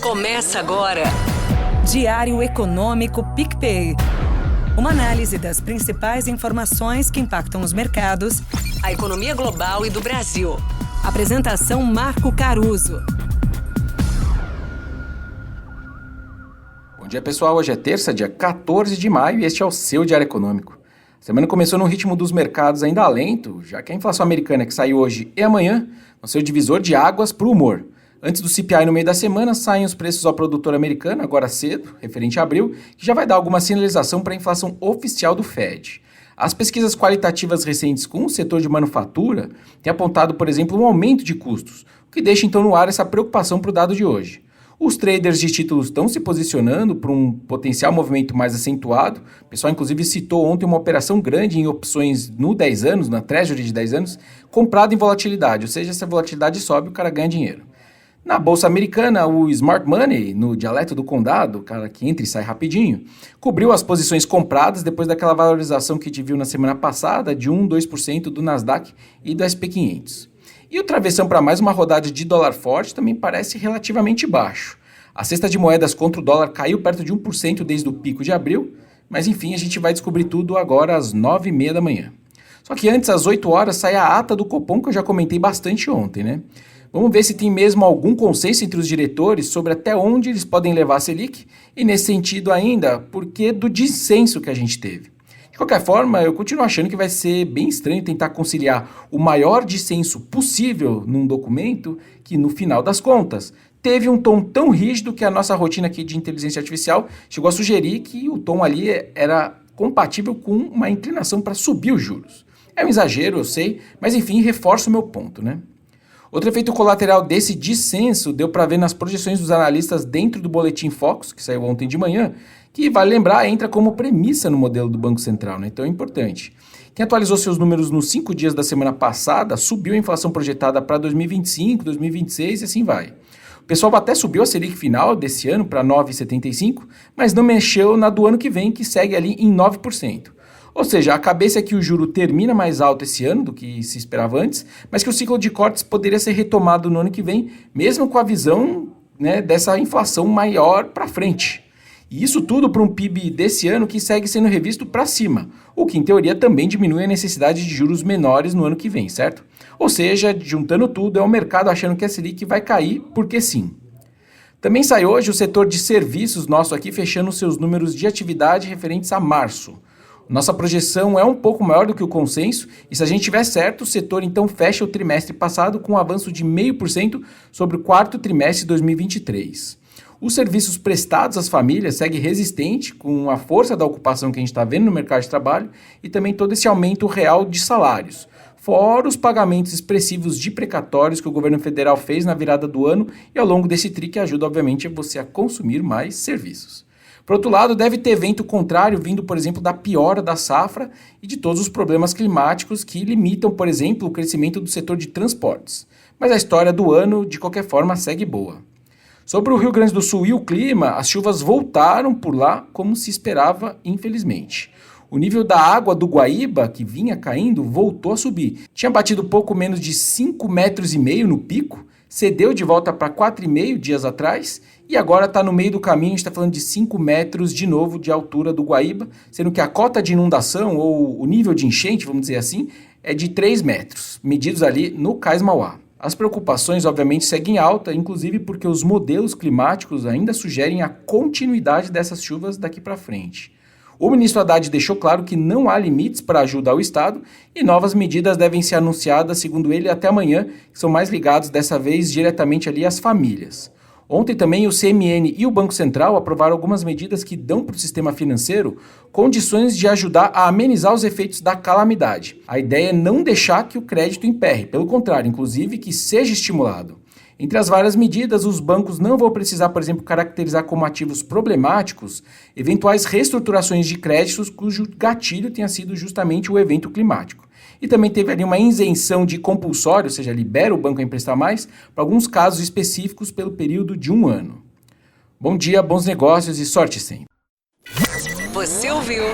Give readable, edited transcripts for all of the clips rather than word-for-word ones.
Começa agora. Diário Econômico PicPay. Uma análise das principais informações que impactam os mercados, A economia global e do Brasil. Apresentação Marco Caruso. Bom dia, pessoal. Hoje é terça, dia 14 de maio e este é o seu Diário Econômico. A semana começou no ritmo dos mercados ainda lento, já que a inflação americana que saiu hoje e amanhã vão ser o divisor de águas para o humor. Antes do CPI no meio da semana, saem os preços ao produtor americano, agora cedo, referente a abril, que já vai dar alguma sinalização para a inflação oficial do Fed. As pesquisas qualitativas recentes com o setor de manufatura têm apontado, por exemplo, um aumento de custos, o que deixa então no ar essa preocupação para o dado de hoje. Os traders de títulos estão se posicionando para um potencial movimento mais acentuado. O pessoal, inclusive, citou ontem uma operação grande em opções no 10 anos, na Treasury de 10 anos, comprada em volatilidade, ou seja, se a volatilidade sobe, o cara ganha dinheiro. Na bolsa americana, o Smart Money, no dialeto do condado, o cara que entra e sai rapidinho, cobriu as posições compradas depois daquela valorização que a gente viu na semana passada de 2% do Nasdaq e do SP 500. E o travessão para mais uma rodada de dólar forte também parece relativamente baixo. A cesta de moedas contra o dólar caiu perto de 1% desde o pico de abril, mas enfim, a gente vai descobrir tudo agora às 9h30 da manhã. Só que antes, às 8 horas, sai a ata do Copom, que eu já comentei bastante ontem, né? Vamos ver se tem mesmo algum consenso entre os diretores sobre até onde eles podem levar a Selic e, nesse sentido ainda, por que do dissenso que a gente teve. De qualquer forma, eu continuo achando que vai ser bem estranho tentar conciliar o maior dissenso possível num documento que, no final das contas, teve um tom tão rígido que a nossa rotina aqui de inteligência artificial chegou a sugerir que o tom ali era compatível com uma inclinação para subir os juros. É um exagero, eu sei, mas enfim, reforça o meu ponto, né? Outro efeito colateral desse dissenso deu para ver nas projeções dos analistas dentro do Boletim Focus, que saiu ontem de manhã, que, vale lembrar, entra como premissa no modelo do Banco Central, né? Então é importante. Quem atualizou seus números nos 5 dias da semana passada subiu a inflação projetada para 2025, 2026 e assim vai. O pessoal até subiu a Selic final desse ano para 9,75, mas não mexeu na do ano que vem, que segue ali em 9%. Ou seja, a cabeça é que o juro termina mais alto esse ano do que se esperava antes, mas que o ciclo de cortes poderia ser retomado no ano que vem, mesmo com a visão, né, dessa inflação maior para frente. E isso tudo para um PIB desse ano que segue sendo revisto para cima, o que em teoria também diminui a necessidade de juros menores no ano que vem, certo? Ou seja, juntando tudo, é o mercado achando que a Selic vai cair porque sim. Também sai hoje o setor de serviços nosso aqui fechando seus números de atividade referentes a março. Nossa projeção é um pouco maior do que o consenso e se a gente tiver certo, o setor então fecha o trimestre passado com um avanço de 0,5% sobre o quarto trimestre de 2023. Os serviços prestados às famílias seguem resistente com a força da ocupação que a gente está vendo no mercado de trabalho e também todo esse aumento real de salários, fora os pagamentos expressivos de precatórios que o governo federal fez na virada do ano e ao longo desse tri que ajuda obviamente você a consumir mais serviços. Por outro lado, deve ter vento contrário vindo, por exemplo, da piora da safra e de todos os problemas climáticos que limitam, por exemplo, o crescimento do setor de transportes. Mas a história do ano, de qualquer forma, segue boa. Sobre o Rio Grande do Sul e o clima, as chuvas voltaram por lá como se esperava, infelizmente. O nível da água do Guaíba, que vinha caindo, voltou a subir. Tinha batido pouco menos de 5,5 metros no pico, cedeu de volta para 4,5 dias atrás e agora está no meio do caminho, a gente está falando de 5 metros de novo de altura do Guaíba, sendo que a cota de inundação ou o nível de enchente, vamos dizer assim, é de 3 metros, medidos ali no Cais Mauá. As preocupações obviamente seguem alta, inclusive porque os modelos climáticos ainda sugerem a continuidade dessas chuvas daqui para frente. O ministro Haddad deixou claro que não há limites para ajudar o Estado e novas medidas devem ser anunciadas, segundo ele, até amanhã, que são mais ligados dessa vez diretamente ali às famílias. Ontem também o CMN e o Banco Central aprovaram algumas medidas que dão para o sistema financeiro condições de ajudar a amenizar os efeitos da calamidade. A ideia é não deixar que o crédito emperre, pelo contrário, inclusive que seja estimulado. Entre as várias medidas, os bancos não vão precisar, por exemplo, caracterizar como ativos problemáticos eventuais reestruturações de créditos cujo gatilho tenha sido justamente o evento climático. E também teve ali uma isenção de compulsório, ou seja, libera o banco a emprestar mais, para alguns casos específicos pelo período de 1 ano. Bom dia, bons negócios e sorte sempre. Você ouviu?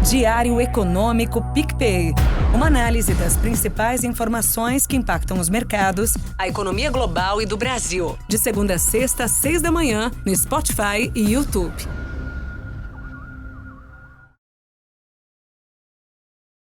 Diário Econômico PicPay. Uma análise das principais informações que impactam os mercados, a economia global e do Brasil. De segunda a sexta, às 6 da manhã, no Spotify e YouTube.